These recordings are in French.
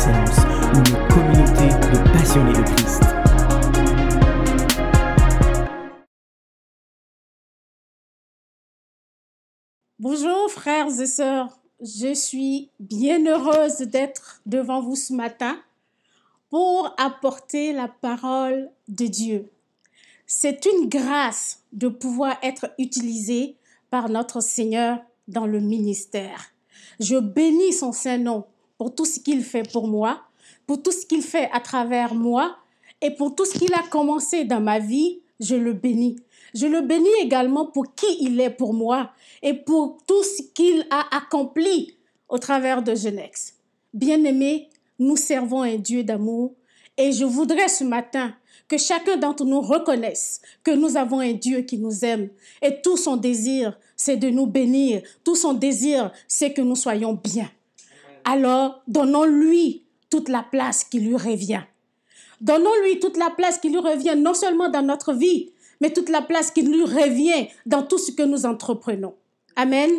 d'excellence, une communauté de passionnés de Christ. Bonjour frères et sœurs, je suis bien heureuse d'être devant vous ce matin pour apporter la parole de Dieu. C'est une grâce de pouvoir être utilisé par notre Seigneur dans le ministère. Je bénis son Saint-Nom pour tout ce qu'il fait pour moi, pour tout ce qu'il fait à travers moi et pour tout ce qu'il a commencé dans ma vie, je le bénis. Je le bénis également pour qui il est pour moi et pour tout ce qu'il a accompli au travers de Jeunesse. Bien-aimés, nous servons un Dieu d'amour et je voudrais ce matin que chacun d'entre nous reconnaisse que nous avons un Dieu qui nous aime et tout son désir, c'est de nous bénir. Tout son désir, c'est que nous soyons bien. Alors, donnons-lui toute la place qui lui revient. Donnons-lui toute la place qui lui revient, non seulement dans notre vie, mais toute la place qui lui revient dans tout ce que nous entreprenons. Amen.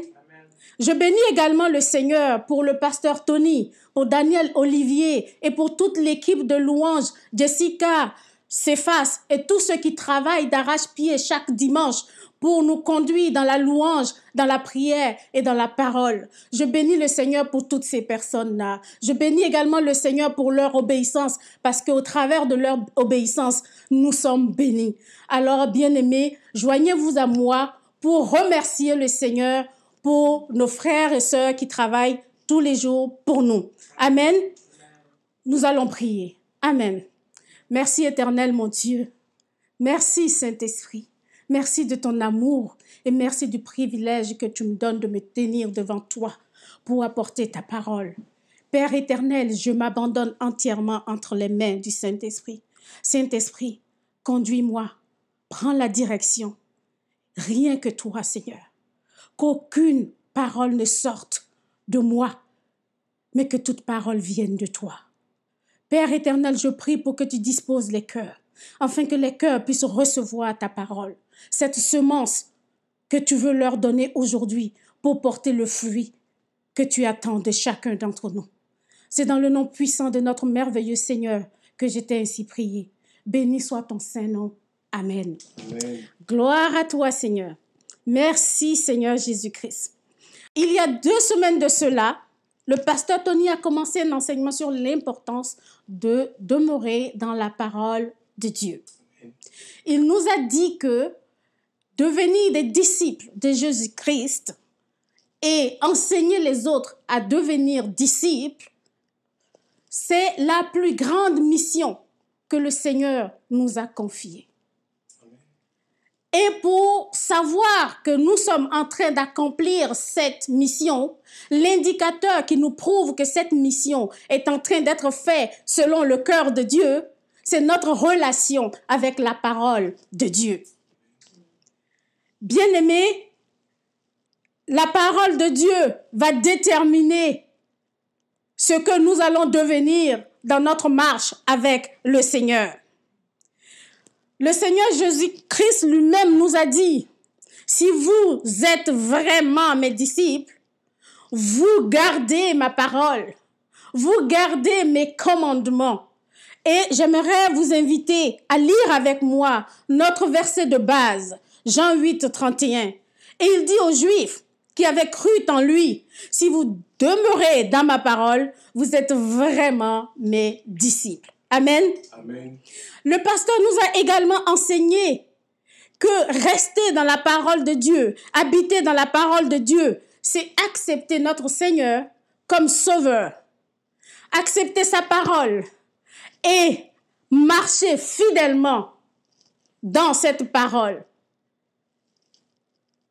Je bénis également le Seigneur pour le pasteur Tony, pour Daniel Olivier et pour toute l'équipe de louanges, Jessica, Cephas et tous ceux qui travaillent d'arrache-pied chaque dimanche pour nous conduire dans la louange, dans la prière et dans la parole. Je bénis le Seigneur pour toutes ces personnes-là. Je bénis également le Seigneur pour leur obéissance parce qu'au travers de leur obéissance, nous sommes bénis. Alors, bien-aimés, joignez-vous à moi pour remercier le Seigneur pour nos frères et sœurs qui travaillent tous les jours pour nous. Amen. Nous allons prier. Amen. Merci éternel, mon Dieu. Merci Saint-Esprit. Merci de ton amour et merci du privilège que tu me donnes de me tenir devant toi pour apporter ta parole. Père éternel, je m'abandonne entièrement entre les mains du Saint-Esprit. Saint-Esprit, conduis-moi, prends la direction. Rien que toi, Seigneur. Qu'aucune parole ne sorte de moi, mais que toute parole vienne de toi. Père éternel, je prie pour que tu disposes les cœurs, afin que les cœurs puissent recevoir ta parole, cette semence que tu veux leur donner aujourd'hui pour porter le fruit que tu attends de chacun d'entre nous. C'est dans le nom puissant de notre merveilleux Seigneur que je t'ai ainsi prié. Béni soit ton saint nom. Amen. Amen. Gloire à toi, Seigneur. Merci, Seigneur Jésus-Christ. Il y a 2 semaines de cela, le pasteur Tony a commencé un enseignement sur l'importance de demeurer dans la parole de Dieu. Il nous a dit que devenir des disciples de Jésus-Christ et enseigner les autres à devenir disciples, c'est la plus grande mission que le Seigneur nous a confiée. Et pour savoir que nous sommes en train d'accomplir cette mission, l'indicateur qui nous prouve que cette mission est en train d'être faite selon le cœur de Dieu, c'est notre relation avec la parole de Dieu. Bien-aimés, la parole de Dieu va déterminer ce que nous allons devenir dans notre marche avec le Seigneur. Le Seigneur Jésus-Christ lui-même nous a dit, si vous êtes vraiment mes disciples, vous gardez ma parole, vous gardez mes commandements. Et j'aimerais vous inviter à lire avec moi notre verset de base, Jean 8, 31. Et il dit aux Juifs qui avaient cru en lui, si vous demeurez dans ma parole, vous êtes vraiment mes disciples. Amen. Amen. Le pasteur nous a également enseigné que rester dans la parole de Dieu, habiter dans la parole de Dieu, c'est accepter notre Seigneur comme sauveur, accepter sa parole et marcher fidèlement dans cette parole.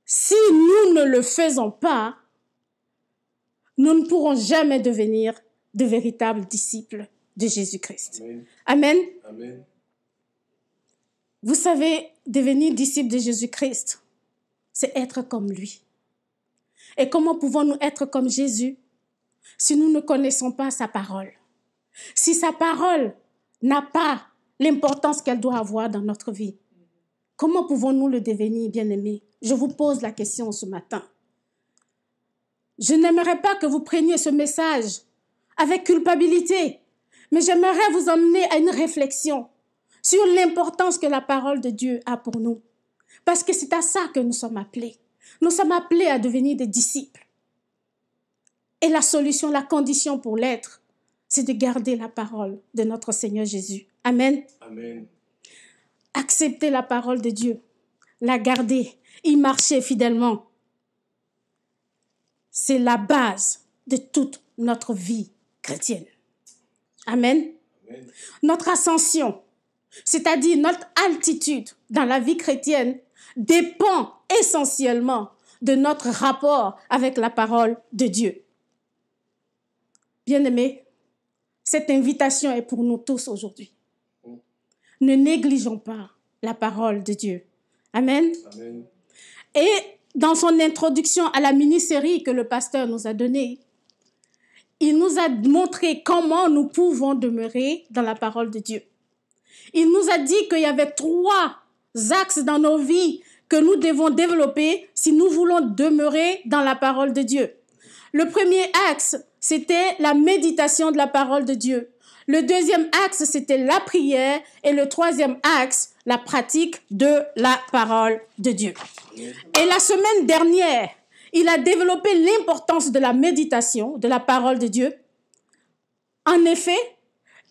Si nous ne le faisons pas, nous ne pourrons jamais devenir de véritables disciples de Jésus-Christ. Amen. Amen. Amen. Vous savez, devenir disciple de Jésus-Christ, c'est être comme lui. Et comment pouvons-nous être comme Jésus si nous ne connaissons pas sa parole? Si sa parole n'a pas l'importance qu'elle doit avoir dans notre vie, comment pouvons-nous le devenir, bien-aimés? Je vous pose la question ce matin. Je n'aimerais pas que vous preniez ce message avec culpabilité, Mais j'aimerais vous emmener à une réflexion sur l'importance que la parole de Dieu a pour nous. Parce que c'est à ça que nous sommes appelés. Nous sommes appelés à devenir des disciples. Et la solution, la condition pour l'être, c'est de garder la parole de notre Seigneur Jésus. Amen. Amen. Accepter la parole de Dieu, la garder, y marcher fidèlement. C'est la base de toute notre vie chrétienne. Amen. Amen. Notre ascension, c'est-à-dire notre altitude dans la vie chrétienne, dépend essentiellement de notre rapport avec la parole de Dieu. Bien-aimés, cette invitation est pour nous tous aujourd'hui. Ne négligeons pas la parole de Dieu. Amen. Amen. Et dans son introduction à la mini-série que le pasteur nous a donnée, il nous a montré comment nous pouvons demeurer dans la parole de Dieu. Il nous a dit qu'il y avait 3 axes dans nos vies que nous devons développer si nous voulons demeurer dans la parole de Dieu. Le premier axe, c'était la méditation de la parole de Dieu. Le deuxième axe, c'était la prière. Et le troisième axe, la pratique de la parole de Dieu. Et la semaine dernière, il a développé l'importance de la méditation, de la parole de Dieu. En effet,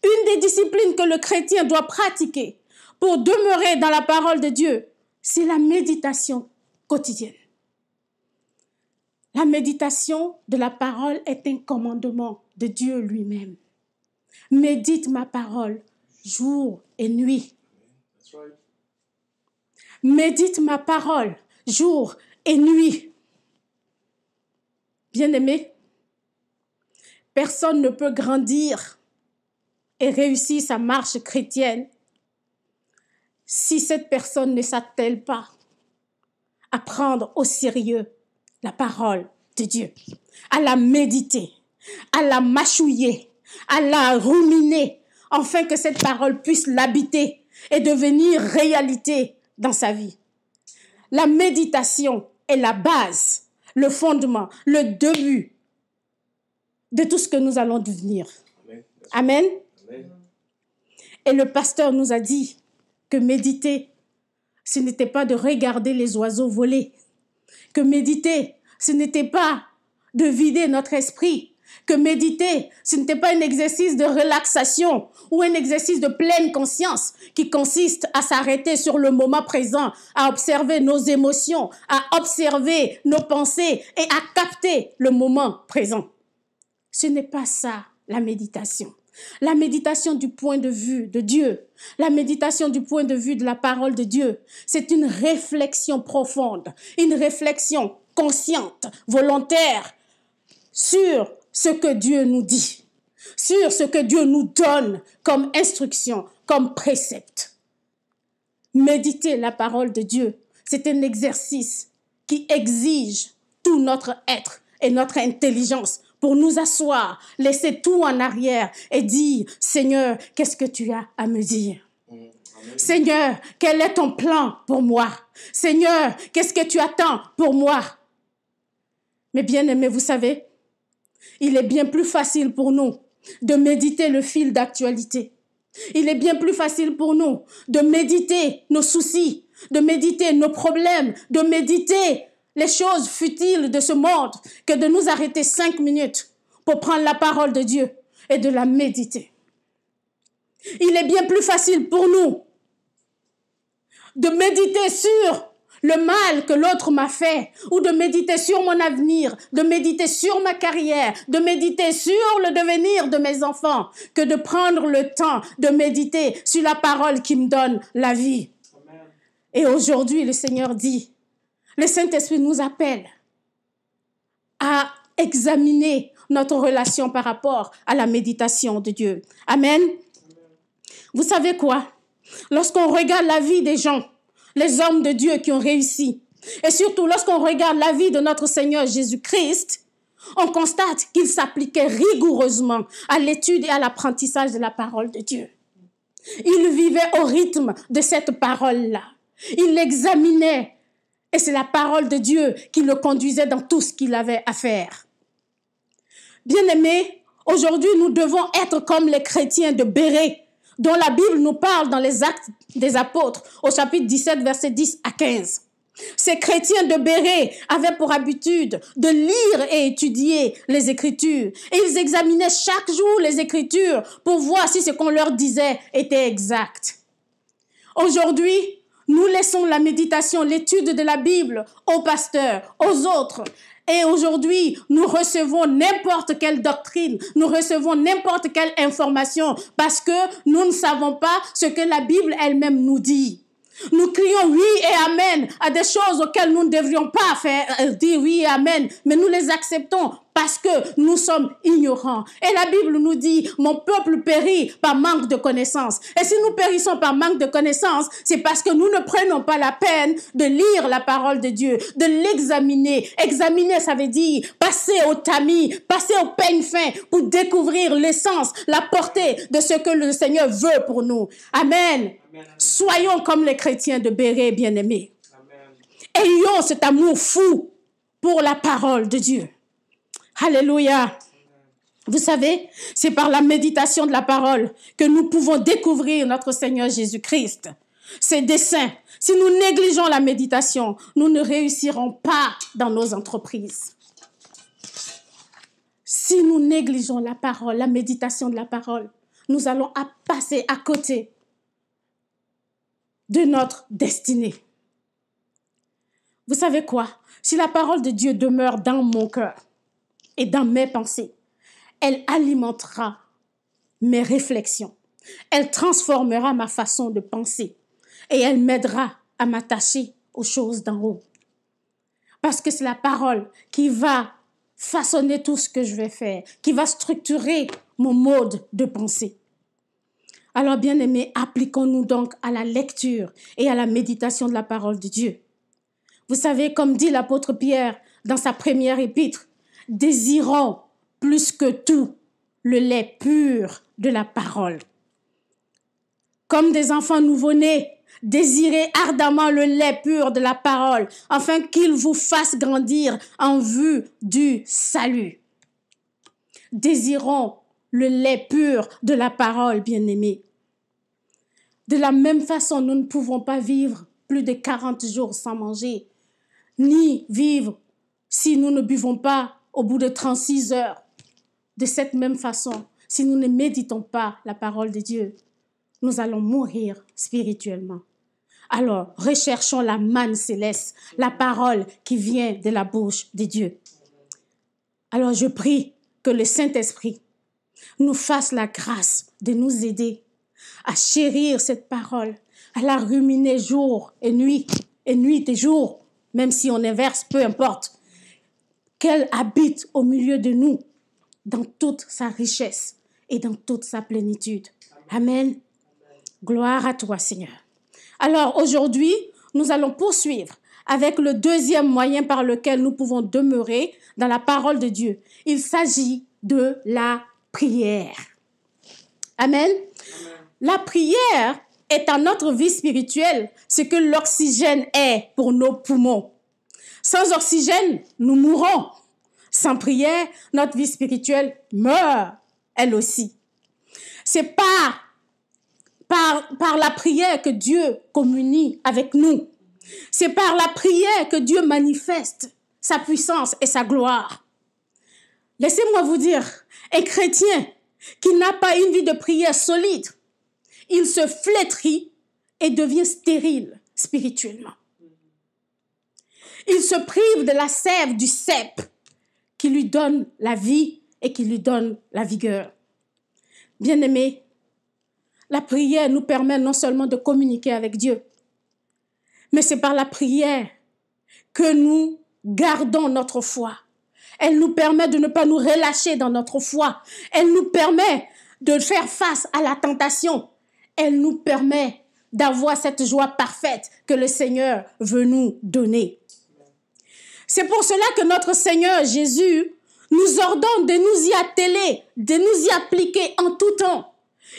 une des disciplines que le chrétien doit pratiquer pour demeurer dans la parole de Dieu, c'est la méditation quotidienne. La méditation de la parole est un commandement de Dieu lui-même. Médite ma parole jour et nuit. That's right. Médite ma parole jour et nuit. Bien-aimé, personne ne peut grandir et réussir sa marche chrétienne si cette personne ne s'attelle pas à prendre au sérieux la parole de Dieu, à la méditer, à la mâchouiller, à la ruminer, afin que cette parole puisse l'habiter et devenir réalité dans sa vie. La méditation est la base, le fondement, le début de tout ce que nous allons devenir. Amen. Amen. Amen. Et le pasteur nous a dit que méditer, ce n'était pas de regarder les oiseaux voler. Que méditer, ce n'était pas de vider notre esprit. Que méditer, ce n'était pas un exercice de relaxation ou un exercice de pleine conscience qui consiste à s'arrêter sur le moment présent, à observer nos émotions, à observer nos pensées et à capter le moment présent. Ce n'est pas ça, la méditation. La méditation du point de vue de Dieu, la méditation du point de vue de la parole de Dieu, c'est une réflexion profonde, une réflexion consciente, volontaire sur ce que Dieu nous dit, sur ce que Dieu nous donne comme instruction, comme précepte. Méditer la parole de Dieu, c'est un exercice qui exige tout notre être et notre intelligence pour nous asseoir, laisser tout en arrière et dire, Seigneur, qu'est-ce que tu as à me dire? Amen. Seigneur, quel est ton plan pour moi? Seigneur, qu'est-ce que tu attends pour moi? Mais bien aimés, vous savez, il est bien plus facile pour nous de méditer le fil d'actualité. Il est bien plus facile pour nous de méditer nos soucis, de méditer nos problèmes, de méditer les choses futiles de ce monde que de nous arrêter 5 minutes pour prendre la parole de Dieu et de la méditer. Il est bien plus facile pour nous de méditer sur le mal que l'autre m'a fait, ou de méditer sur mon avenir, de méditer sur ma carrière, de méditer sur le devenir de mes enfants, que de prendre le temps de méditer sur la parole qui me donne la vie. Amen. Et aujourd'hui, le Seigneur dit, le Saint-Esprit nous appelle à examiner notre relation par rapport à la méditation de Dieu. Amen. Vous savez quoi? Lorsqu'on regarde la vie des gens, les hommes de Dieu qui ont réussi, et surtout lorsqu'on regarde la vie de notre Seigneur Jésus-Christ, on constate qu'il s'appliquait rigoureusement à l'étude et à l'apprentissage de la parole de Dieu. Il vivait au rythme de cette parole-là. Il l'examinait, et c'est la parole de Dieu qui le conduisait dans tout ce qu'il avait à faire. Bien-aimés, Aujourd'hui, nous devons être comme les chrétiens de Bérée, dont la Bible nous parle dans les Actes des Apôtres, au chapitre 17, versets 10 à 15. Ces chrétiens de Bérée avaient pour habitude de lire et étudier les Écritures. Et ils examinaient chaque jour les Écritures pour voir si ce qu'on leur disait était exact. Aujourd'hui, nous laissons la méditation, l'étude de la Bible aux pasteurs, aux autres. Et aujourd'hui, nous recevons n'importe quelle doctrine, nous recevons n'importe quelle information parce que nous ne savons pas ce que la Bible elle-même nous dit. Nous crions oui et amen à des choses auxquelles nous ne devrions pas dire oui et amen, mais nous les acceptons parce que nous sommes ignorants. Et la Bible nous dit, mon peuple périt par manque de connaissance. Et si nous périssons par manque de connaissance, c'est parce que nous ne prenons pas la peine de lire la parole de Dieu, de l'examiner. Examiner, ça veut dire passer au tamis, passer au peigne fin pour découvrir l'essence, la portée de ce que le Seigneur veut pour nous. Amen. Amen. Soyons comme les chrétiens de Bérée, bien-aimés. Ayons cet amour fou pour la parole de Dieu. Alléluia. Vous savez, c'est par la méditation de la parole que nous pouvons découvrir notre Seigneur Jésus-Christ, ses desseins. Si nous négligeons la méditation, nous ne réussirons pas dans nos entreprises. Si nous négligeons la parole, la méditation de la parole, nous allons passer à côté de notre destinée. Vous savez quoi? Si la parole de Dieu demeure dans mon cœur et dans mes pensées, elle alimentera mes réflexions. Elle transformera ma façon de penser et elle m'aidera à m'attacher aux choses d'en haut. Parce que c'est la parole qui va façonner tout ce que je vais faire, qui va structurer mon mode de pensée. Alors, bien-aimés, appliquons-nous donc à la lecture et à la méditation de la parole de Dieu. Vous savez, comme dit l'apôtre Pierre dans sa première épître, désirons plus que tout le lait pur de la parole. Comme des enfants nouveau-nés, désirez ardemment le lait pur de la parole, afin qu'il vous fasse grandir en vue du salut. Désirons le lait pur de la parole, bien-aimés. De la même façon, nous ne pouvons pas vivre plus de 40 jours sans manger, ni vivre si nous ne buvons pas au bout de 36 heures. De cette même façon, si nous ne méditons pas la parole de Dieu, nous allons mourir spirituellement. Alors, recherchons la manne céleste, la parole qui vient de la bouche de Dieu. Alors, je prie que le Saint-Esprit nous fasse la grâce de nous aider à chérir cette parole, à la ruminer jour et nuit et jour, même si on inverse, peu importe, qu'elle habite au milieu de nous dans toute sa richesse et dans toute sa plénitude. Amen. Gloire à toi, Seigneur. Alors aujourd'hui, nous allons poursuivre avec le deuxième moyen par lequel nous pouvons demeurer dans la parole de Dieu. Il s'agit de la prière. Amen. Amen. La prière est à notre vie spirituelle ce que l'oxygène est pour nos poumons. Sans oxygène, nous mourrons. Sans prière, notre vie spirituelle meurt, elle aussi. C'est par la prière que Dieu communie avec nous. C'est par la prière que Dieu manifeste sa puissance et sa gloire. Laissez-moi vous dire, un chrétien qui n'a pas une vie de prière solide, il se flétrit et devient stérile spirituellement. Il se prive de la sève du cep qui lui donne la vie et qui lui donne la vigueur. Bien-aimés, la prière nous permet non seulement de communiquer avec Dieu, mais c'est par la prière que nous gardons notre foi. Elle nous permet de ne pas nous relâcher dans notre foi. Elle nous permet de faire face à la tentation. Elle nous permet d'avoir cette joie parfaite que le Seigneur veut nous donner. C'est pour cela que notre Seigneur Jésus nous ordonne de nous y atteler, de nous y appliquer en tout temps.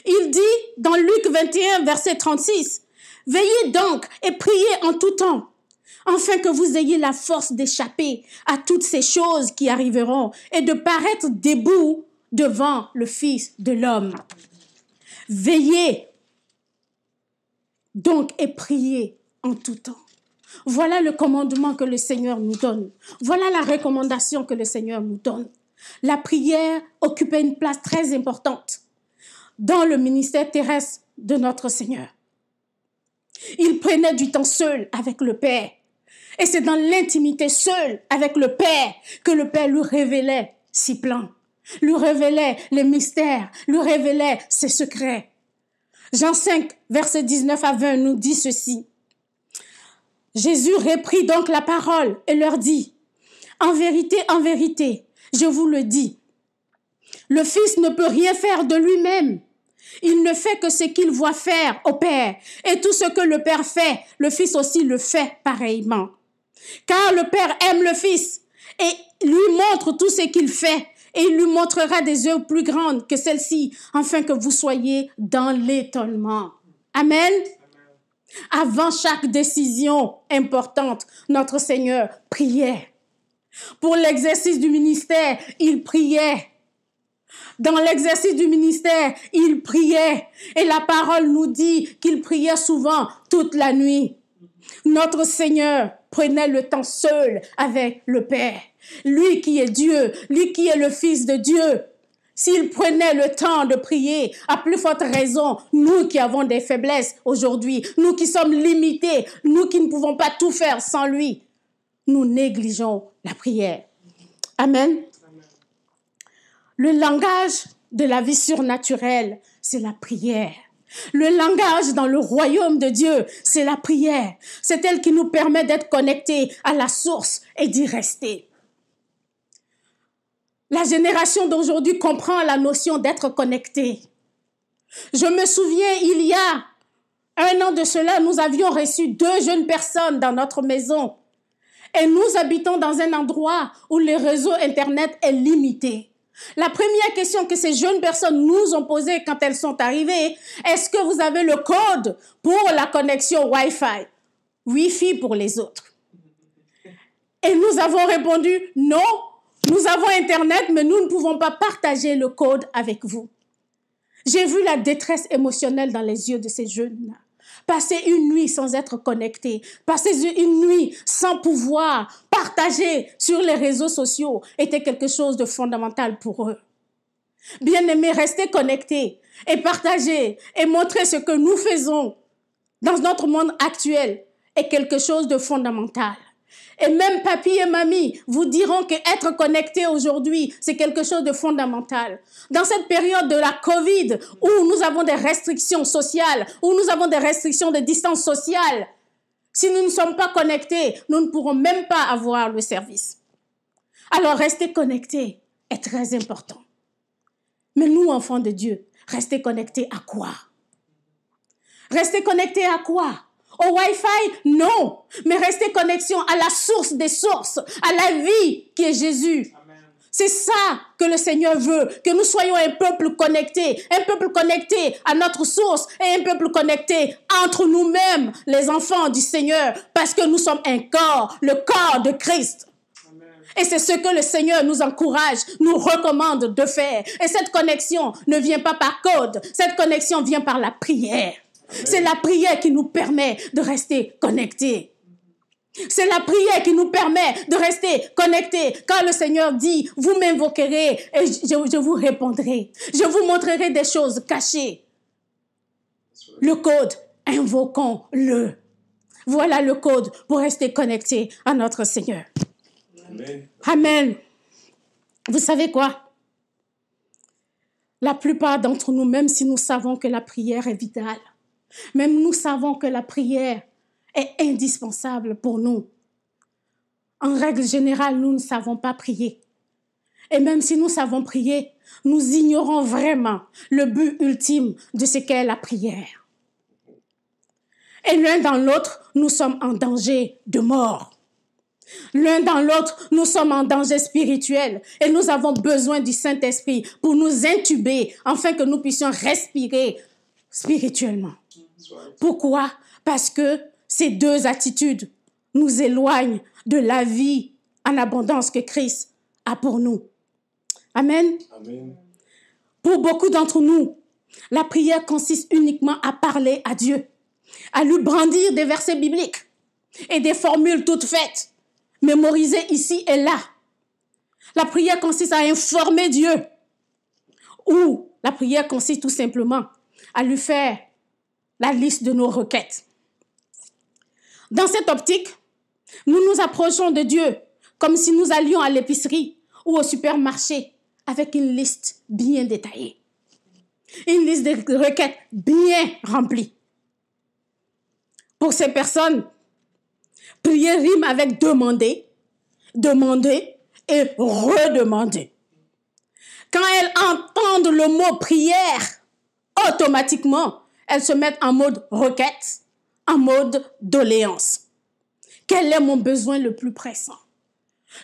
Il dit dans Luc 21, verset 36, « Veillez donc et priez en tout temps, afin que vous ayez la force d'échapper à toutes ces choses qui arriveront et de paraître debout devant le Fils de l'homme. Veillez donc et priez en tout temps. Voilà le commandement que le Seigneur nous donne. Voilà la recommandation que le Seigneur nous donne. La prière occupait une place très importante dans le ministère terrestre de notre Seigneur. Il prenait du temps seul avec le Père. Et c'est dans l'intimité seul avec le Père que le Père lui révélait ses plans, lui révélait les mystères, lui révélait ses secrets. Jean 5, versets 19 à 20 nous dit ceci. Jésus reprit donc la parole et leur dit, en vérité, je vous le dis, le Fils ne peut rien faire de lui-même. Il ne fait que ce qu'il voit faire au Père. Et tout ce que le Père fait, le Fils aussi le fait pareillement. Car le Père aime le Fils et lui montre tout ce qu'il fait. Et il lui montrera des œuvres plus grandes que celles-ci, afin que vous soyez dans l'étonnement. Amen. Avant chaque décision importante, notre Seigneur priait. Pour l'exercice du ministère, il priait. Dans l'exercice du ministère, il priait. Et la parole nous dit qu'il priait souvent toute la nuit. Notre Seigneur prenait le temps seul avec le Père. Lui qui est Dieu, lui qui est le Fils de Dieu. S'il prenait le temps de prier, à plus forte raison, nous qui avons des faiblesses aujourd'hui, nous qui sommes limités, nous qui ne pouvons pas tout faire sans lui, nous négligeons la prière. Amen. Le langage de la vie surnaturelle, c'est la prière. Le langage dans le royaume de Dieu, c'est la prière. C'est elle qui nous permet d'être connectés à la source et d'y rester. La génération d'aujourd'hui comprend la notion d'être connecté. Je me souviens, il y a 1 an de cela, nous avions reçu 2 jeunes personnes dans notre maison. Et nous habitons dans un endroit où le réseau Internet est limité. La première question que ces jeunes personnes nous ont posée quand elles sont arrivées, est-ce que vous avez le code pour la connexion Wi-Fi? Wi-Fi pour les autres. Et nous avons répondu, non, nous avons Internet, mais nous ne pouvons pas partager le code avec vous. J'ai vu la détresse émotionnelle dans les yeux de ces jeunes-là. Passer une nuit sans être connectés, passer une nuit sans pouvoir partager sur les réseaux sociaux était quelque chose de fondamental pour eux. Bien-aimés, rester connectés et partager et montrer ce que nous faisons dans notre monde actuel est quelque chose de fondamental. Et même papy et mamie vous diront qu'être connecté aujourd'hui, c'est quelque chose de fondamental. Dans cette période de la COVID, où nous avons des restrictions sociales, où nous avons des restrictions de distance sociale, si nous ne sommes pas connectés, nous ne pourrons même pas avoir le service. Alors, rester connecté est très important. Mais nous, enfants de Dieu, rester connectés à quoi? Rester connectés à quoi? Au Wi-Fi? Non. Mais rester connexion à la source des sources, à la vie qui est Jésus. Amen. C'est ça que le Seigneur veut, que nous soyons un peuple connecté à notre source et un peuple connecté entre nous-mêmes, les enfants du Seigneur, parce que nous sommes un corps, le corps de Christ. Amen. Et c'est ce que le Seigneur nous encourage, nous recommande de faire. Et cette connexion ne vient pas par code, cette connexion vient par la prière. C'est la prière qui nous permet de rester connectés. C'est la prière qui nous permet de rester connectés. Quand le Seigneur dit, vous m'invoquerez et je vous répondrai. Je vous montrerai des choses cachées. Le code, invoquons-le. Voilà le code pour rester connectés à notre Seigneur. Amen. Amen. Vous savez quoi? La plupart d'entre nous, même si nous savons que la prière est vitale, même nous savons que la prière est indispensable pour nous. En règle générale, nous ne savons pas prier. Et même si nous savons prier, nous ignorons vraiment le but ultime de ce qu'est la prière. Et l'un dans l'autre, nous sommes en danger de mort. L'un dans l'autre, nous sommes en danger spirituel et nous avons besoin du Saint-Esprit pour nous intuber afin que nous puissions respirer spirituellement. Pourquoi? Parce que ces 2 attitudes nous éloignent de la vie en abondance que Christ a pour nous. Amen. Amen. Pour beaucoup d'entre nous, la prière consiste uniquement à parler à Dieu, à lui brandir des versets bibliques et des formules toutes faites, mémorisées ici et là. La prière consiste à informer Dieu, ou la prière consiste tout simplement à lui faire la liste de nos requêtes. Dans cette optique, nous nous approchons de Dieu comme si nous allions à l'épicerie ou au supermarché avec une liste bien détaillée. Une liste de requêtes bien remplie. Pour ces personnes, prier rime avec demander, demander et redemander. Quand elles entendent le mot prière, automatiquement, elles se mettent en mode requête, en mode doléance. Quel est mon besoin le plus pressant?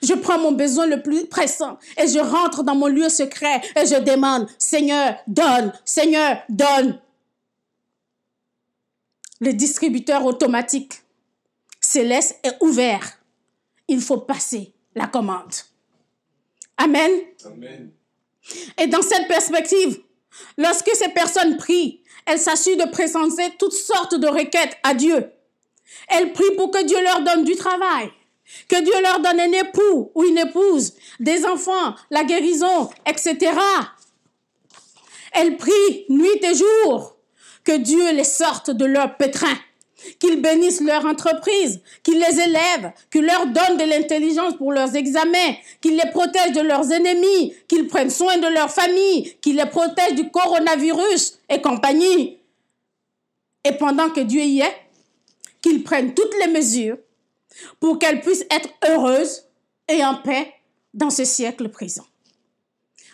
Je prends mon besoin le plus pressant et je rentre dans mon lieu secret et je demande, Seigneur, donne, Seigneur, donne. Le distributeur automatique céleste est ouvert. Il faut passer la commande. Amen. Amen. Et dans cette perspective, lorsque ces personnes prient, elles s'assurent de présenter toutes sortes de requêtes à Dieu. Elles prient pour que Dieu leur donne du travail, que Dieu leur donne un époux ou une épouse, des enfants, la guérison, etc. Elles prient nuit et jour que Dieu les sorte de leur pétrin, qu'il bénisse leur entreprise, qu'il les élève, qu'il leur donne de l'intelligence pour leurs examens, qu'il les protège de leurs ennemis, qu'il prenne soin de leur famille, qu'il les protège du coronavirus et compagnie. Et pendant que Dieu y est, qu'ils prennent toutes les mesures pour qu'elles puissent être heureuses et en paix dans ce siècle présent.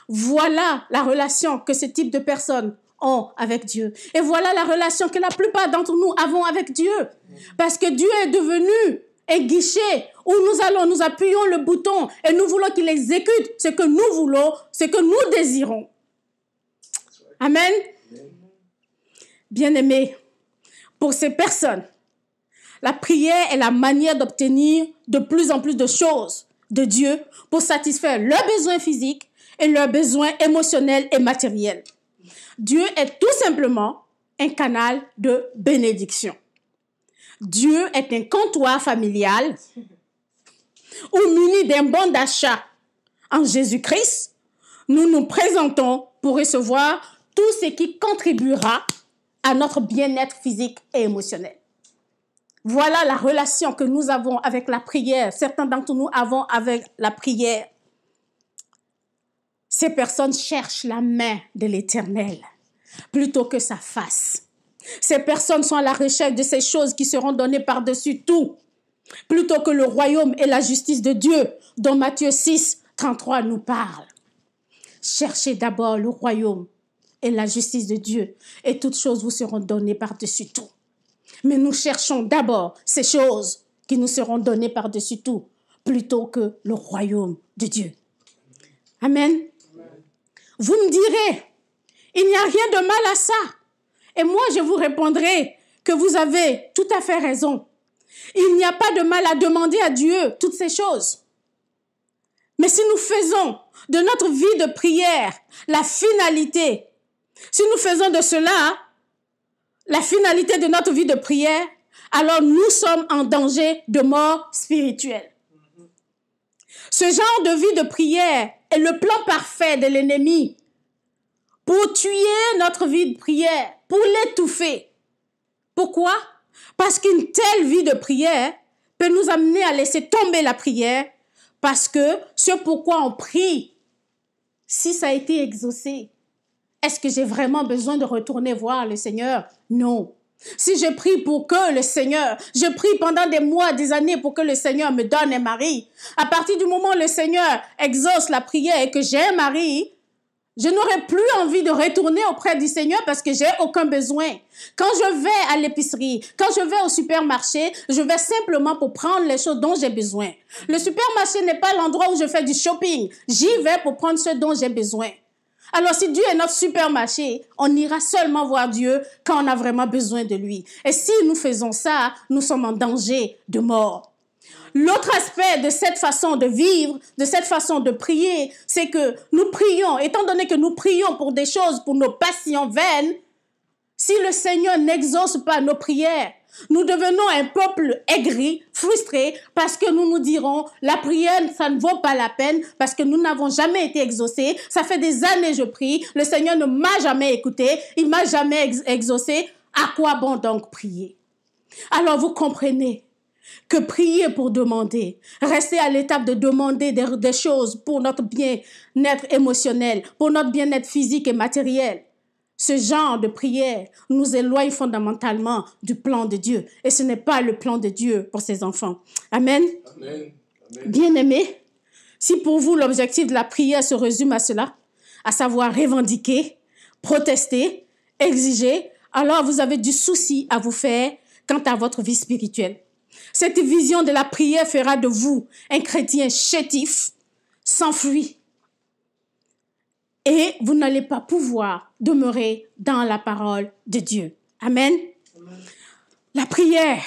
Voilà la relation que ce type de personnes ont avec Dieu. Et voilà la relation que la plupart d'entre nous avons avec Dieu. Parce que Dieu est devenu un guichet où nous appuyons le bouton et nous voulons qu'il exécute ce que nous voulons, ce que nous désirons. Amen. Bien-aimés, pour ces personnes, la prière est la manière d'obtenir de plus en plus de choses de Dieu pour satisfaire leurs besoins physiques et leurs besoins émotionnels et matériels. Dieu est tout simplement un canal de bénédiction. Dieu est un comptoir familial où, muni d'un bon d'achat en Jésus-Christ, nous nous présentons pour recevoir tout ce qui contribuera à notre bien-être physique et émotionnel. Voilà la relation que nous avons avec la prière. Certains d'entre nous avons avec la prière. Ces personnes cherchent la main de l'Éternel plutôt que sa face. Ces personnes sont à la recherche de ces choses qui seront données par-dessus tout, plutôt que le royaume et la justice de Dieu, dont Matthieu 6, 33 nous parle. Cherchez d'abord le royaume et la justice de Dieu, et toutes choses vous seront données par-dessus tout. Mais nous cherchons d'abord ces choses qui nous seront données par-dessus tout, plutôt que le royaume de Dieu. Amen. Vous me direz, il n'y a rien de mal à ça. Et moi, je vous répondrai que vous avez tout à fait raison. Il n'y a pas de mal à demander à Dieu toutes ces choses. Mais si nous faisons de notre vie de prière la finalité, si nous faisons de cela la finalité de notre vie de prière, alors nous sommes en danger de mort spirituelle. Ce genre de vie de prière est le plan parfait de l'ennemi pour tuer notre vie de prière, pour l'étouffer. Pourquoi? Parce qu'une telle vie de prière peut nous amener à laisser tomber la prière, parce que ce pourquoi on prie, si ça a été exaucé, est-ce que j'ai vraiment besoin de retourner voir le Seigneur? Non. Si je prie pour que le Seigneur, je prie pendant des mois, des années pour que le Seigneur me donne un mari, à partir du moment où le Seigneur exauce la prière et que j'ai un mari, je n'aurai plus envie de retourner auprès du Seigneur parce que j'ai aucun besoin. Quand je vais à l'épicerie, quand je vais au supermarché, je vais simplement pour prendre les choses dont j'ai besoin. Le supermarché n'est pas l'endroit où je fais du shopping. J'y vais pour prendre ce dont j'ai besoin. Alors, si Dieu est notre supermarché, on ira seulement voir Dieu quand on a vraiment besoin de lui. Et si nous faisons ça, nous sommes en danger de mort. L'autre aspect de cette façon de vivre, de cette façon de prier, c'est que nous prions, étant donné que nous prions pour des choses, pour nos passions vaines, si le Seigneur n'exauce pas nos prières, nous devenons un peuple aigri, frustré, parce que nous nous dirons, la prière, ça ne vaut pas la peine, parce que nous n'avons jamais été exaucés. Ça fait des années que je prie, le Seigneur ne m'a jamais écouté, il m'a jamais exaucé. À quoi bon donc prier? Alors vous comprenez que prier pour demander, rester à l'étape de demander des choses pour notre bien-être émotionnel, pour notre bien-être physique et matériel, ce genre de prière nous éloigne fondamentalement du plan de Dieu. Et ce n'est pas le plan de Dieu pour ses enfants. Amen. Amen. Amen. Bien-aimés, si pour vous l'objectif de la prière se résume à cela, à savoir revendiquer, protester, exiger, alors vous avez du souci à vous faire quant à votre vie spirituelle. Cette vision de la prière fera de vous un chrétien chétif, sans fruit. Et vous n'allez pas pouvoir demeurer dans la parole de Dieu. Amen. Amen. La prière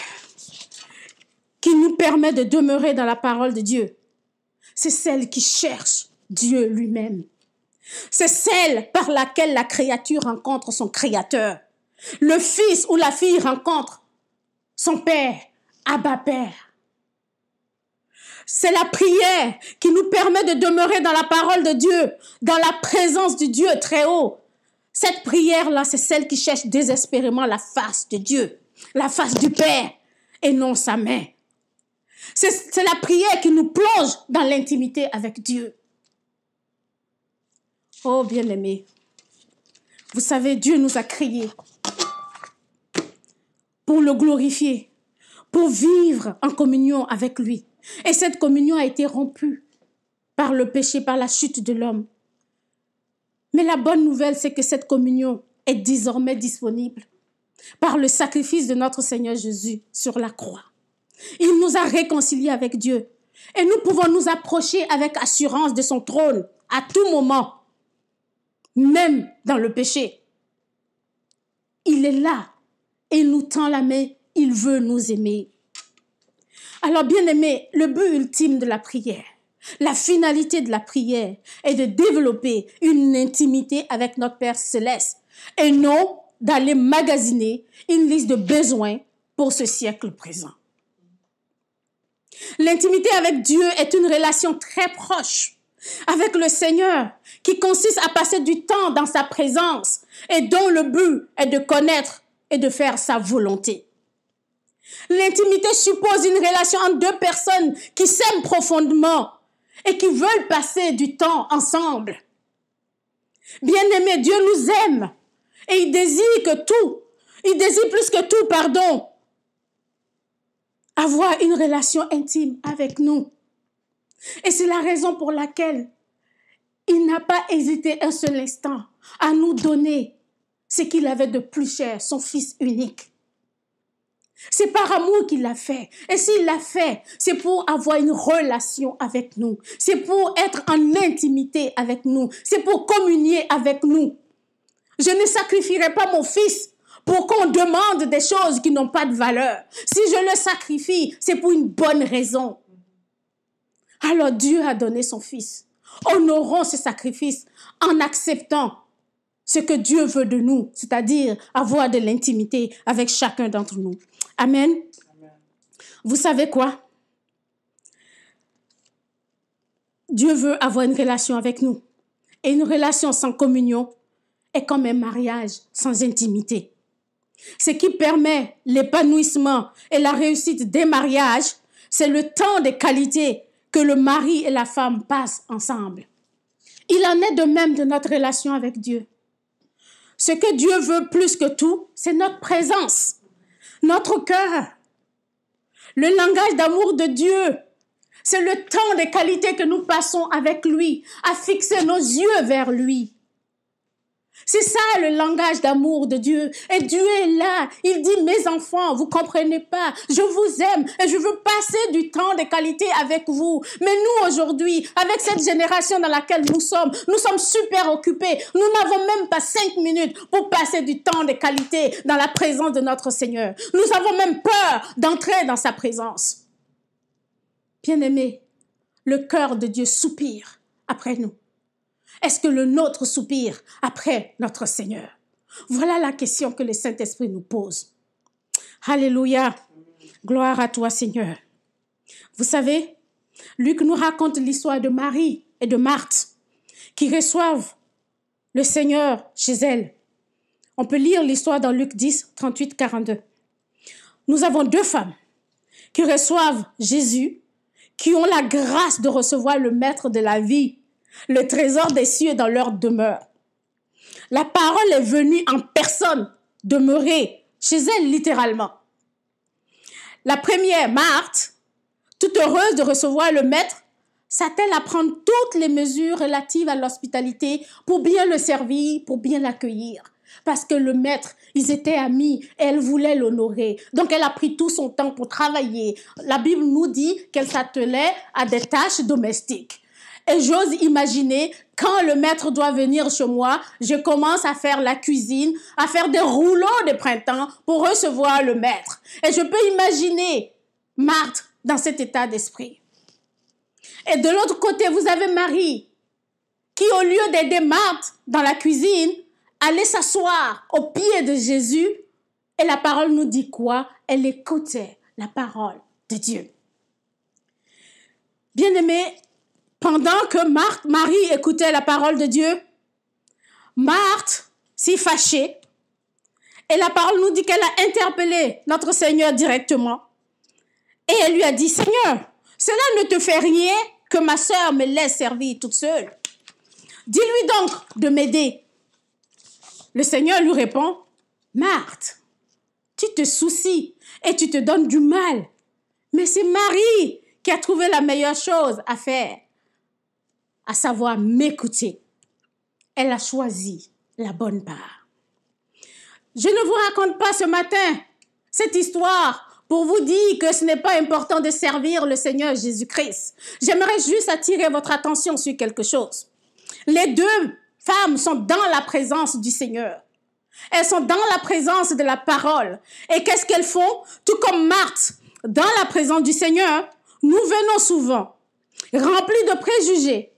qui nous permet de demeurer dans la parole de Dieu, c'est celle qui cherche Dieu lui-même. C'est celle par laquelle la créature rencontre son Créateur. Le fils ou la fille rencontre son Père, Abba Père. C'est la prière qui nous permet de demeurer dans la parole de Dieu, dans la présence du Dieu très haut. Cette prière-là, c'est celle qui cherche désespérément la face de Dieu, la face du Père et non sa main. C'est la prière qui nous plonge dans l'intimité avec Dieu. Oh, bien-aimés, vous savez, Dieu nous a créés pour le glorifier, pour vivre en communion avec lui. Et cette communion a été rompue par le péché, par la chute de l'homme. Mais la bonne nouvelle, c'est que cette communion est désormais disponible par le sacrifice de notre Seigneur Jésus sur la croix. Il nous a réconciliés avec Dieu et nous pouvons nous approcher avec assurance de son trône à tout moment, même dans le péché. Il est là et il nous tend la main, il veut nous aimer. Alors, bien-aimés, le but ultime de la prière, la finalité de la prière est de développer une intimité avec notre Père Céleste et non d'aller magasiner une liste de besoins pour ce siècle présent. L'intimité avec Dieu est une relation très proche avec le Seigneur qui consiste à passer du temps dans sa présence et dont le but est de connaître et de faire sa volonté. L'intimité suppose une relation entre deux personnes qui s'aiment profondément et qui veulent passer du temps ensemble. Bien-aimés, Dieu nous aime et il désire plus que tout, avoir une relation intime avec nous. Et c'est la raison pour laquelle il n'a pas hésité un seul instant à nous donner ce qu'il avait de plus cher, son Fils unique. C'est par amour qu'il l'a fait. Et s'il l'a fait, c'est pour avoir une relation avec nous. C'est pour être en intimité avec nous. C'est pour communier avec nous. Je ne sacrifierai pas mon fils pour qu'on demande des choses qui n'ont pas de valeur. Si je le sacrifie, c'est pour une bonne raison. Alors Dieu a donné son fils. Honorons ce sacrifice en acceptant ce que Dieu veut de nous, c'est-à-dire avoir de l'intimité avec chacun d'entre nous. Amen. Amen. Vous savez quoi? Dieu veut avoir une relation avec nous. Et une relation sans communion est comme un mariage sans intimité. Ce qui permet l'épanouissement et la réussite des mariages, c'est le temps de qualité que le mari et la femme passent ensemble. Il en est de même de notre relation avec Dieu. Ce que Dieu veut plus que tout, c'est notre présence, notre cœur. Le langage d'amour de Dieu, c'est le temps de qualité que nous passons avec lui, à fixer nos yeux vers lui. C'est ça le langage d'amour de Dieu. Et Dieu est là. Il dit, mes enfants, vous comprenez pas. Je vous aime et je veux passer du temps de qualité avec vous. Mais nous, aujourd'hui, avec cette génération dans laquelle nous sommes super occupés. Nous n'avons même pas 5 minutes pour passer du temps de qualité dans la présence de notre Seigneur. Nous avons même peur d'entrer dans sa présence. Bien-aimés, le cœur de Dieu soupire après nous. Est-ce que le nôtre soupire après notre Seigneur? Voilà la question que le Saint-Esprit nous pose. Alléluia. Gloire à toi, Seigneur. Vous savez, Luc nous raconte l'histoire de Marie et de Marthe qui reçoivent le Seigneur chez elles. On peut lire l'histoire dans Luc 10, 38, 42. Nous avons deux femmes qui reçoivent Jésus, qui ont la grâce de recevoir le Maître de la vie, le trésor des cieux dans leur demeure. La parole est venue en personne demeurer chez elles littéralement. La première, Marthe, toute heureuse de recevoir le Maître, s'attelle à prendre toutes les mesures relatives à l'hospitalité pour bien le servir, pour bien l'accueillir. Parce que le Maître, ils étaient amis et elle voulait l'honorer. Donc elle a pris tout son temps pour travailler. La Bible nous dit qu'elle s'attelait à des tâches domestiques. Et j'ose imaginer, quand le Maître doit venir chez moi, je commence à faire la cuisine, à faire des rouleaux de printemps pour recevoir le Maître. Et je peux imaginer Marthe dans cet état d'esprit. Et de l'autre côté, vous avez Marie, qui au lieu d'aider Marthe dans la cuisine, allait s'asseoir au pied de Jésus. Et la parole nous dit quoi? Elle écoutait la parole de Dieu. Bien-aimés, pendant que Marie écoutait la parole de Dieu, Marthe s'est fâchée. Et la parole nous dit qu'elle a interpellé notre Seigneur directement. Et elle lui a dit, Seigneur, cela ne te fait rien que ma sœur me laisse servir toute seule. Dis-lui donc de m'aider. Le Seigneur lui répond, Marthe, tu te soucies et tu te donnes du mal. Mais c'est Marie qui a trouvé la meilleure chose à faire, à savoir m'écouter. Elle a choisi la bonne part. Je ne vous raconte pas ce matin cette histoire pour vous dire que ce n'est pas important de servir le Seigneur Jésus-Christ. J'aimerais juste attirer votre attention sur quelque chose. Les deux femmes sont dans la présence du Seigneur. Elles sont dans la présence de la parole. Et qu'est-ce qu'elles font? Tout comme Marthe, dans la présence du Seigneur, nous venons souvent remplis de préjugés,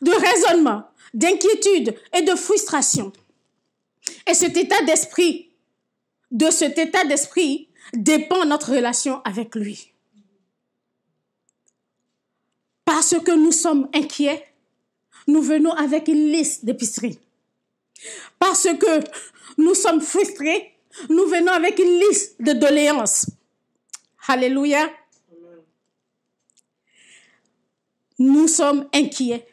de raisonnements, d'inquiétudes et de frustration. Et de cet état d'esprit dépend notre relation avec lui. Parce que nous sommes inquiets, nous venons avec une liste d'épicerie. Parce que nous sommes frustrés, nous venons avec une liste de doléances. Alléluia. Amen. Nous sommes inquiets.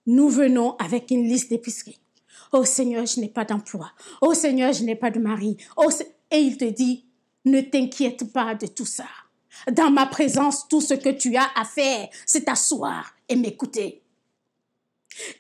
Nous venons avec une liste d'épicerie. Oh Seigneur, je n'ai pas d'emploi. Oh Seigneur, je n'ai pas de mari. Et il te dit, ne t'inquiète pas de tout ça. Dans ma présence, tout ce que tu as à faire, c'est t'asseoir et m'écouter.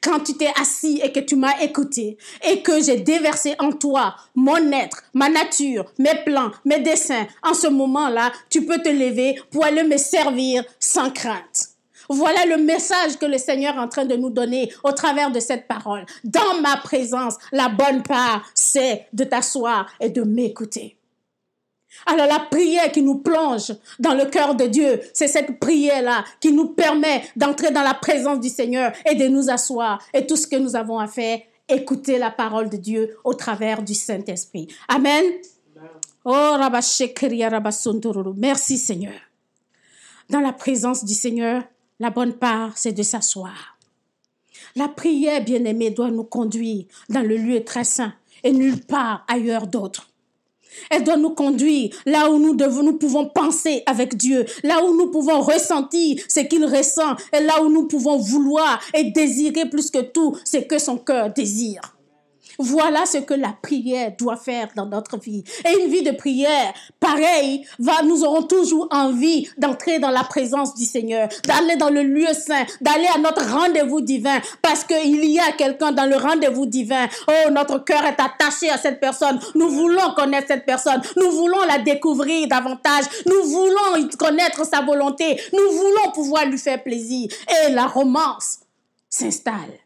Quand tu t'es assis et que tu m'as écouté et que j'ai déversé en toi mon être, ma nature, mes plans, mes desseins, en ce moment-là, tu peux te lever pour aller me servir sans crainte. Voilà le message que le Seigneur est en train de nous donner au travers de cette parole. Dans ma présence, la bonne part, c'est de t'asseoir et de m'écouter. Alors la prière qui nous plonge dans le cœur de Dieu, c'est cette prière-là qui nous permet d'entrer dans la présence du Seigneur et de nous asseoir. Et tout ce que nous avons à faire, écouter la parole de Dieu au travers du Saint-Esprit. Amen. Oh, merci Seigneur. Dans la présence du Seigneur, la bonne part, c'est de s'asseoir. La prière, bien-aimée, doit nous conduire dans le lieu très saint et nulle part ailleurs d'autre. Elle doit nous conduire là où nous pouvons penser avec Dieu, là où nous pouvons ressentir ce qu'il ressent et là où nous pouvons vouloir et désirer plus que tout ce que son cœur désire. Voilà ce que la prière doit faire dans notre vie. Et une vie de prière, pareil, nous aurons toujours envie d'entrer dans la présence du Seigneur, d'aller dans le lieu saint, d'aller à notre rendez-vous divin, parce qu'il y a quelqu'un dans le rendez-vous divin. Oh, notre cœur est attaché à cette personne. Nous voulons connaître cette personne. Nous voulons la découvrir davantage. Nous voulons connaître sa volonté. Nous voulons pouvoir lui faire plaisir. Et la romance s'installe.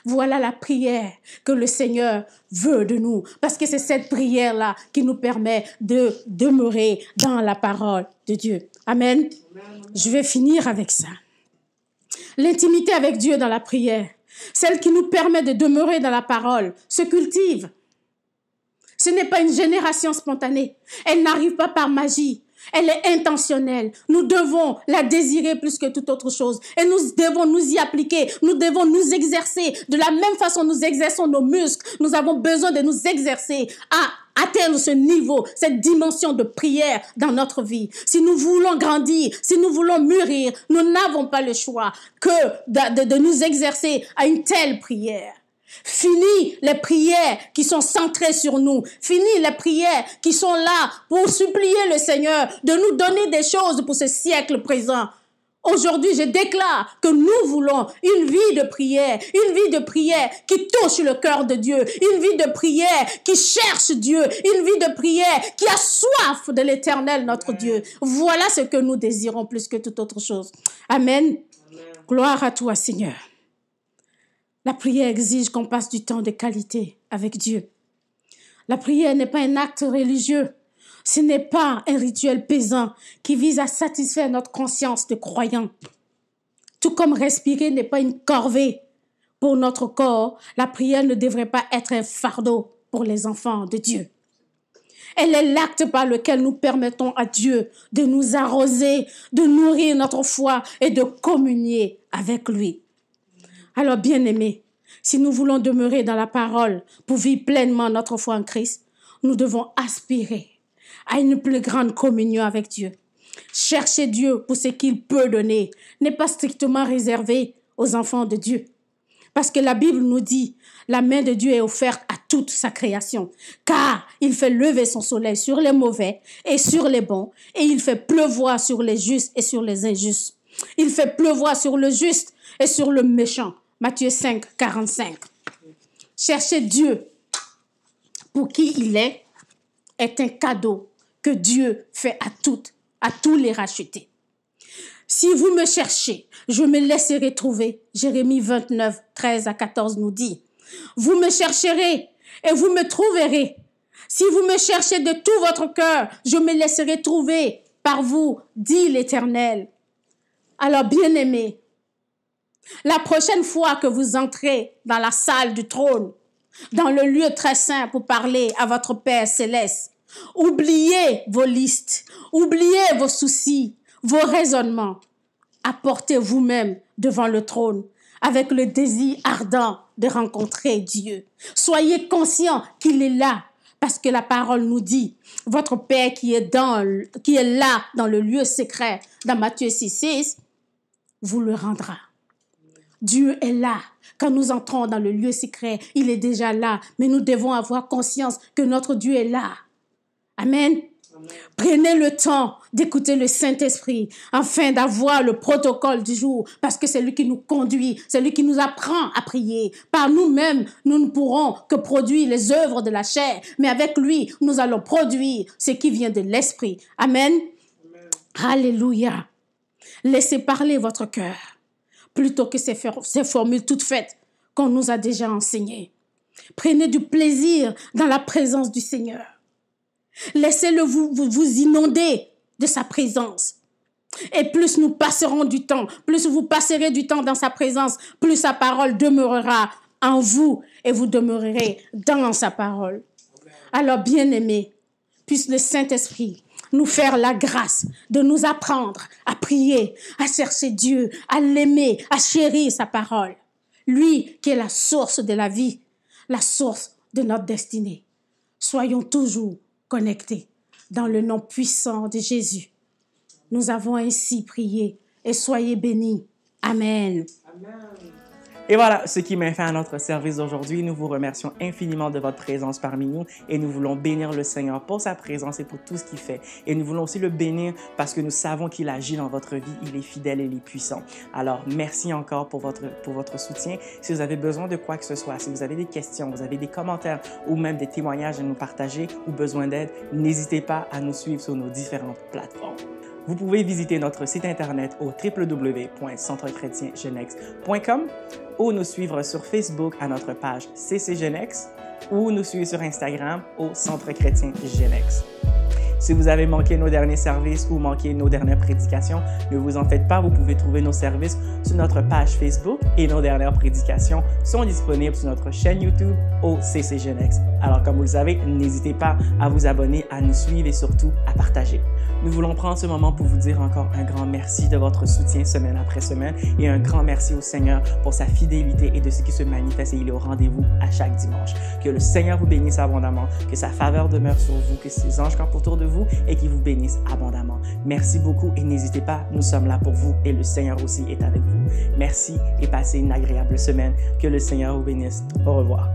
Voilà la prière que le Seigneur veut de nous. Parce que c'est cette prière-là qui nous permet de demeurer dans la parole de Dieu. Amen. Je vais finir avec ça. L'intimité avec Dieu dans la prière, celle qui nous permet de demeurer dans la parole, se cultive. Ce n'est pas une génération spontanée. Elle n'arrive pas par magie. Elle est intentionnelle. Nous devons la désirer plus que toute autre chose. Et nous devons nous y appliquer. Nous devons nous exercer. De la même façon, nous exerçons nos muscles. Nous avons besoin de nous exercer à atteindre ce niveau, cette dimension de prière dans notre vie. Si nous voulons grandir, si nous voulons mûrir, nous n'avons pas le choix que de nous exercer à une telle prière. Fini les prières qui sont centrées sur nous. Fini les prières qui sont là pour supplier le Seigneur de nous donner des choses pour ce siècle présent. Aujourd'hui, je déclare que nous voulons une vie de prière qui touche le cœur de Dieu, une vie de prière qui cherche Dieu, une vie de prière qui a soif de l'Éternel, notre Dieu. Voilà ce que nous désirons plus que toute autre chose. Amen. Gloire à toi, Seigneur. La prière exige qu'on passe du temps de qualité avec Dieu. La prière n'est pas un acte religieux. Ce n'est pas un rituel pesant qui vise à satisfaire notre conscience de croyant. Tout comme respirer n'est pas une corvée pour notre corps, la prière ne devrait pas être un fardeau pour les enfants de Dieu. Elle est l'acte par lequel nous permettons à Dieu de nous arroser, de nourrir notre foi et de communier avec lui. Alors, bien-aimés, si nous voulons demeurer dans la parole pour vivre pleinement notre foi en Christ, nous devons aspirer à une plus grande communion avec Dieu. Chercher Dieu pour ce qu'il peut donner n'est pas strictement réservé aux enfants de Dieu. Parce que la Bible nous dit, la main de Dieu est offerte à toute sa création, car il fait lever son soleil sur les mauvais et sur les bons, et il fait pleuvoir sur les justes et sur les injustes. Il fait pleuvoir sur le juste et sur le méchant. Matthieu 5, 45. Chercher Dieu pour qui il est un cadeau que Dieu fait à tous les rachetés. Si vous me cherchez, je me laisserai trouver. Jérémie 29, 13 à 14 nous dit, vous me chercherez et vous me trouverez. Si vous me cherchez de tout votre cœur, je me laisserai trouver par vous, dit l'Éternel. Alors, bien-aimés, la prochaine fois que vous entrez dans la salle du trône, dans le lieu très saint pour parler à votre Père céleste, oubliez vos listes, oubliez vos soucis, vos raisonnements. Apportez vous-même devant le trône avec le désir ardent de rencontrer Dieu. Soyez conscients qu'il est là parce que la parole nous dit, votre Père qui est là dans le lieu secret, dans Matthieu 6, 6, vous le rendra. Dieu est là. Quand nous entrons dans le lieu secret, il est déjà là. Mais nous devons avoir conscience que notre Dieu est là. Amen. Amen. Prenez le temps d'écouter le Saint-Esprit afin d'avoir le protocole du jour parce que c'est lui qui nous conduit, c'est lui qui nous apprend à prier. Par nous-mêmes, nous ne pourrons que produire les œuvres de la chair, mais avec lui, nous allons produire ce qui vient de l'Esprit. Amen. Amen. Alléluia. Laissez parler votre cœur plutôt que ces formules toutes faites qu'on nous a déjà enseignées. Prenez du plaisir dans la présence du Seigneur. Laissez-le vous inonder de sa présence. Et plus nous passerons du temps, plus vous passerez du temps dans sa présence, plus sa parole demeurera en vous et vous demeurerez dans sa parole. Alors, bien-aimés, puisse le Saint-Esprit nous faire la grâce de nous apprendre à prier, à chercher Dieu, à l'aimer, à chérir sa parole. Lui qui est la source de la vie, la source de notre destinée. Soyons toujours connectés dans le nom puissant de Jésus. Nous avons ainsi prié et soyez bénis. Amen. Amen. Et voilà ce qui met fin à notre service d'aujourd'hui. Nous vous remercions infiniment de votre présence parmi nous et nous voulons bénir le Seigneur pour sa présence et pour tout ce qu'il fait. Et nous voulons aussi le bénir parce que nous savons qu'il agit dans votre vie. Il est fidèle et il est puissant. Alors, merci encore pour votre soutien. Si vous avez besoin de quoi que ce soit, si vous avez des questions, vous avez des commentaires ou même des témoignages à nous partager ou besoin d'aide, n'hésitez pas à nous suivre sur nos différentes plateformes. Vous pouvez visiter notre site internet au www.centrechrétiengenex.com ou nous suivre sur Facebook à notre page CCGenex ou nous suivre sur Instagram au Centre Chrétien Genex. Si vous avez manqué nos derniers services ou manqué nos dernières prédications, ne vous en faites pas, vous pouvez trouver nos services sur notre page Facebook et nos dernières prédications sont disponibles sur notre chaîne YouTube au CCGenex. Alors comme vous le savez, n'hésitez pas à vous abonner, à nous suivre et surtout à partager. Nous voulons prendre ce moment pour vous dire encore un grand merci de votre soutien semaine après semaine et un grand merci au Seigneur pour sa fidélité et de ce qui se manifeste et il est au rendez-vous à chaque dimanche. Que le Seigneur vous bénisse abondamment, que sa faveur demeure sur vous, que ses anges campent autour de vous et qu'ils vous bénissent abondamment. Merci beaucoup et n'hésitez pas, nous sommes là pour vous et le Seigneur aussi est avec vous. Merci et passez une agréable semaine. Que le Seigneur vous bénisse. Au revoir.